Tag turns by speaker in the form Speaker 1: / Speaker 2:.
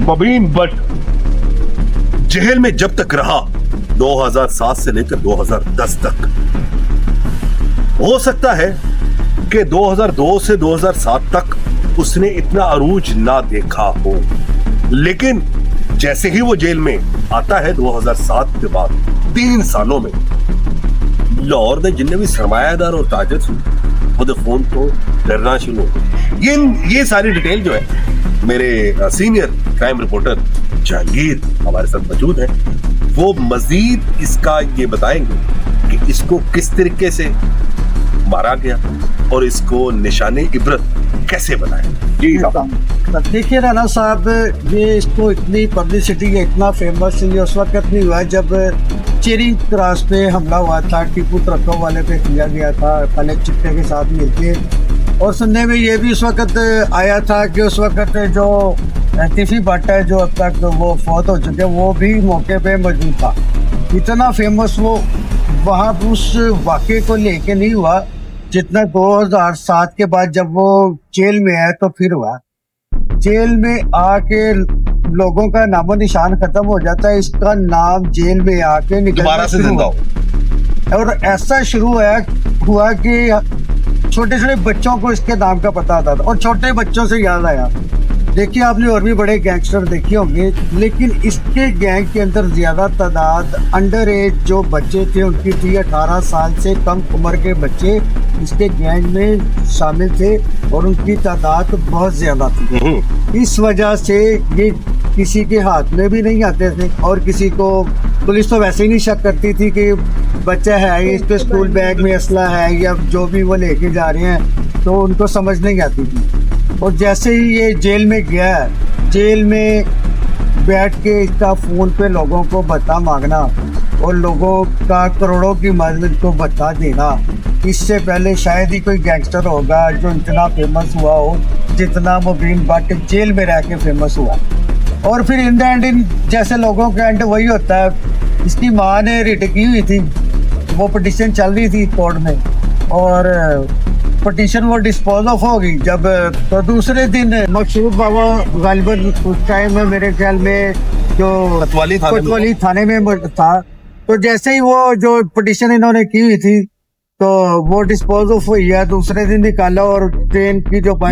Speaker 1: मुबीन Bhatt jail में जब तक रहा 2007 से लेकर 2010 तक, हो सकता है कि 2002 से 2007 तक उसने इतना अरूज ना देखा हो, लेकिन जैसे ही वो जेल में आता है 2007 के बाद 3 सालों में लाहौर में जितने भी सरमायादार और ताजर खुद फोन को डरना शुरू हो। ये सारी डिटेल जो है मेरे सीनियर क्राइम रिपोर्टर जहांगीर हमारे साथ मौजूद है, वो मजीद इसका ये बताएंगे कि इसको किस तरीके से मारा गया और इसको निशाने इबरत कैसे बनाया। जी
Speaker 2: देखिए राना साहब, ये इसको इतनी पब्लिसिटी है, इतना फेमस ये उस वक्त नहीं हुआ जब चेरिंग क्रॉस पे हमला हुआ था, टीपू ट्रकों वाले पे किया गया था पहले चिट्टे के साथ मिलके। और सुनने में ये भी उस वक्त आया था कि उस वक्त जो तिफी भट्ट है जो अब तक वो फौत हो चुके, वो भी मौके पे मौजूद था। इतना फेमस वो वहाँ उस वाक़े को लेके नहीं हुआ जितना 2007 के बाद जब वो जेल में है तो फिर हुआ। जेल में आके लोगों का नामो निशान खत्म हो जाता है, इसका नाम जेल में आके
Speaker 1: दोबारा से जिंदा हो।
Speaker 2: और ऐसा शुरू हुआ कि छोटे छोटे बच्चों को इसके नाम का पता था। और छोटे बच्चों से याद आया, देखिए आपने और भी बड़े गैंगस्टर देखे होंगे, लेकिन इसके गैंग के अंदर ज्यादा तादाद अंडर एज जो बच्चे थे उनकी थी। 18 साल से कम उम्र के बच्चे इसके गैंग में शामिल थे और उनकी तादाद बहुत ज्यादा थी। इस वजह से ये किसी के हाथ में भी नहीं आते थे और किसी को पुलिस तो वैसे ही नहीं शक करती थी कि बच्चा है, इसके स्कूल बैग में असला है या जो भी वो लेके जा रहे हैं, तो उनको समझ नहीं आती थी। और जैसे ही ये जेल में गया, जेल में बैठ के इसका फ़ोन पे लोगों को भत्ता मांगना और लोगों का करोड़ों की मदद को भत्ता देना, इससे पहले शायद ही कोई गैंगस्टर होगा जो इतना फेमस हुआ हो जितना मुबीन भट्ट जेल में रह के फेमस हुआ। और फिर इन द एंड जैसे लोगों का एंड वही होता है। इसकी माँ ने रिट की हुई थी, वो पिटीशन चल रही थी कोर्ट में और पिटीशन वो डिस्पोज ऑफ हो गई जब, तो दूसरे दिन मकसूद बाबा गालिबन उस टाइम में मेरे ख्याल में जो कोतवाली थाने में था, तो जैसे ही वो जो पिटीशन इन्होंने की हुई थी तो वो डिस्पोज ऑफ हुई है। दूसरे दिन निकाला और ट्रेन की जो